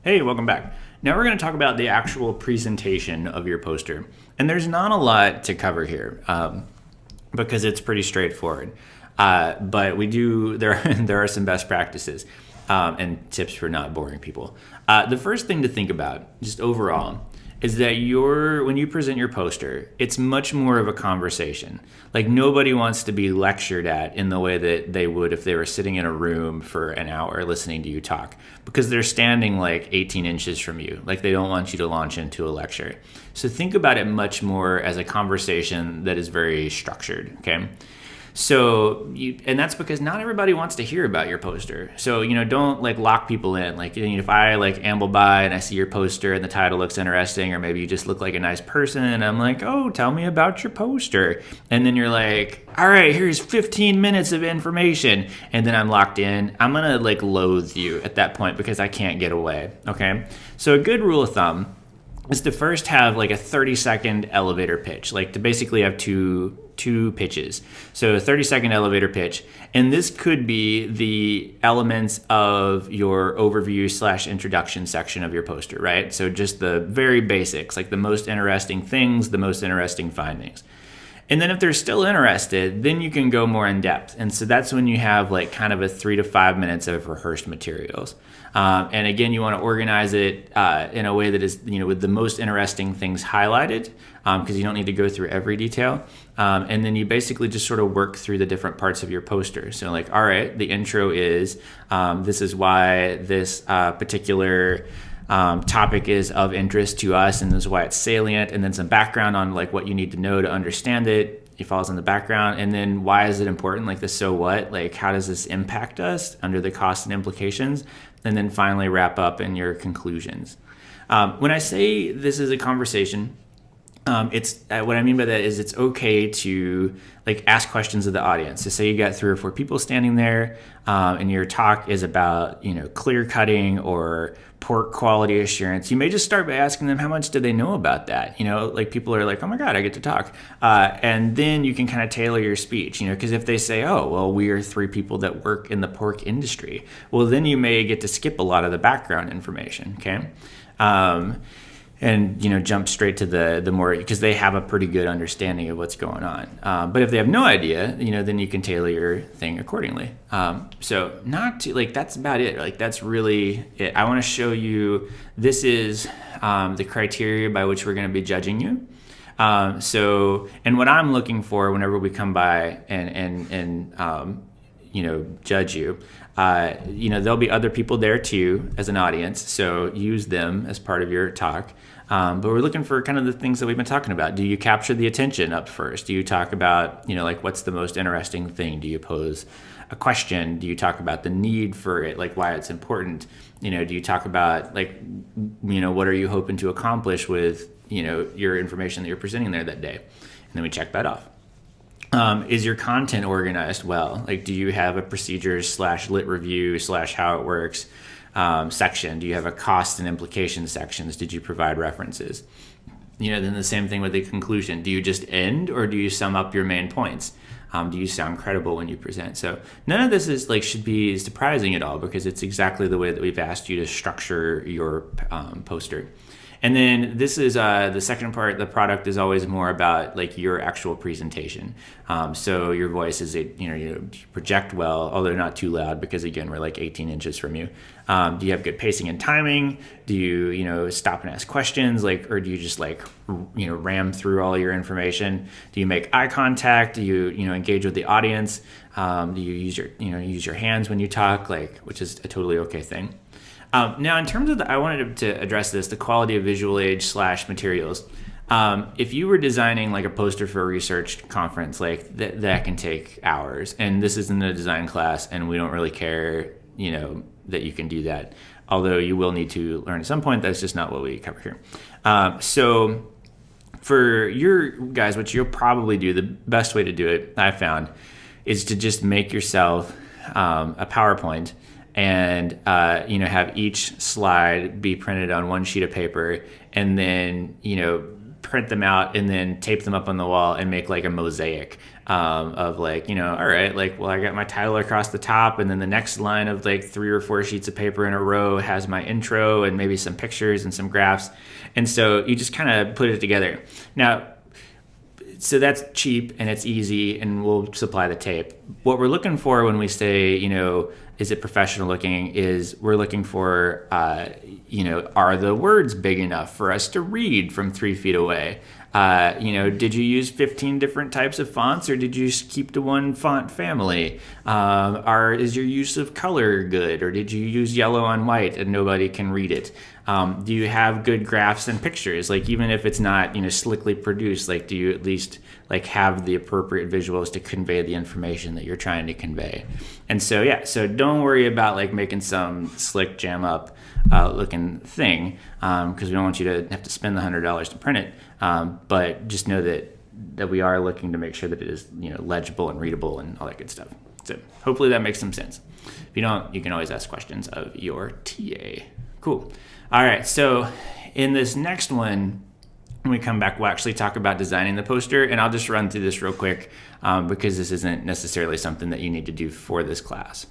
Hey, welcome back. Now we're going to talk about the actual presentation of your poster. And there's not a lot to cover here because it's pretty straightforward. But there are some best practices and tips for not boring people. The first thing to think about, just overall, is that when you present your poster, it's much more of a conversation. Like nobody wants to be lectured at in the way that they would if they were sitting in a room for an hour listening to you talk, because they're standing like 18 inches from you. Like they don't want you to launch into a lecture. So think about it much more as a conversation that is very structured, okay? And that's because not everybody wants to hear about your poster. So, don't like lock people in. Like, if I like amble by and I see your poster and the title looks interesting, or maybe you just look like a nice person and I'm like, oh, tell me about your poster. And then you're like, all right, here's 15 minutes of information. And then I'm locked in. I'm going to like loathe you at that point because I can't get away. Okay. So a good rule of thumb is to first have like a 30-second elevator pitch, like to basically have two pitches. So a 30-second elevator pitch. And this could be the elements of your overview / introduction section of your poster, right? So just the very basics, like the most interesting things, the most interesting findings. And then if they're still interested, then you can go more in depth. And so that's when you have like kind of a 3 to 5 minutes of rehearsed materials. And again, you want to organize it in a way that is, with the most interesting things highlighted, because you don't need to go through every detail. And then you basically just sort of work through the different parts of your poster. So like, all right, the intro is, this is why this particular topic is of interest to us, and this is why it's salient, and then some background on like what you need to know to understand it. It falls in the background. And then why is it important? Like the so what? Like how does this impact us under the costs and implications? And then finally wrap up in your conclusions. When I say this is a conversation, it's what I mean by that is it's okay to like ask questions of the audience. So say you got 3 or 4 people standing there, and your talk is about clear cutting or pork quality assurance. You may just start by asking them how much do they know about that. Like people are like, oh my God, I get to talk, and then you can kind of tailor your speech. Because if they say, oh well, we are 3 people that work in the pork industry, well then you may get to skip a lot of the background information. Okay. And jump straight to the more, because they have a pretty good understanding of what's going on. But if they have no idea, then you can tailor your thing accordingly. So not to like, that's about it. Like that's really it. I want to show you this is the criteria by which we're going to be judging you. And what I'm looking for whenever we come by and judge you, there'll be other people there too as an audience. So use them as part of your talk. But we're looking for kind of the things that we've been talking about. Do you capture the attention up first? Do you talk about, like what's the most interesting thing? Do you pose a question? Do you talk about the need for it? Like why it's important? Do you talk about like, what are you hoping to accomplish with, your information that you're presenting there that day? And then we check that off. Is your content organized well? Like, do you have a procedures / lit review / how it works section? Do you have a cost and implication sections? Did you provide references? Then the same thing with the conclusion. Do you just end or do you sum up your main points? Do you sound credible when you present? So none of this is like should be surprising at all, because it's exactly the way that we've asked you to structure your poster. And then this is the second part. The product is always more about like your actual presentation. So your voice is, you project well, although not too loud, because again, we're like 18 inches from you. Do you have good pacing and timing? Do you, stop and ask questions, or do you just ram through all your information? Do you make eye contact? Do you, engage with the audience? Do you use your hands when you talk, which is a totally okay thing. Now, in terms of I wanted to address this, the quality of visual aid / materials. If you were designing like a poster for a research conference, that can take hours. And this isn't a design class, and we don't really care, that you can do that. Although you will need to learn at some point. That's just not what we cover here. So for your guys, what you'll probably do, the best way to do it, I found, is to just make yourself a PowerPoint. And have each slide be printed on one sheet of paper, and then print them out and then tape them up on the wall and make like a mosaic of like, all right, like, well, I got my title across the top, and then the next line of like 3 or 4 sheets of paper in a row has my intro and maybe some pictures and some graphs. And so you just kind of put it together. Now, so that's cheap and it's easy, and we'll supply the tape. What we're looking for when we say, is it professional looking, is we're looking for, are the words big enough for us to read from 3 feet away? Did you use 15 different types of fonts, or did you just keep to one font family? Is your use of color good, or did you use yellow on white and nobody can read it? Do you have good graphs and pictures? Like, even if it's not, slickly produced, like, do you at least like have the appropriate visuals to convey the information that you're trying to convey? And so, so don't worry about like making some slick jam up looking thing, because we don't want you to have to spend the $100 to print it. But just know that we are looking to make sure that it is, legible and readable and all that good stuff. So hopefully that makes some sense. If you don't, you can always ask questions of your TA. Cool. All right. So in this next one, when we come back, we'll actually talk about designing the poster, and I'll just run through this real quick because this isn't necessarily something that you need to do for this class.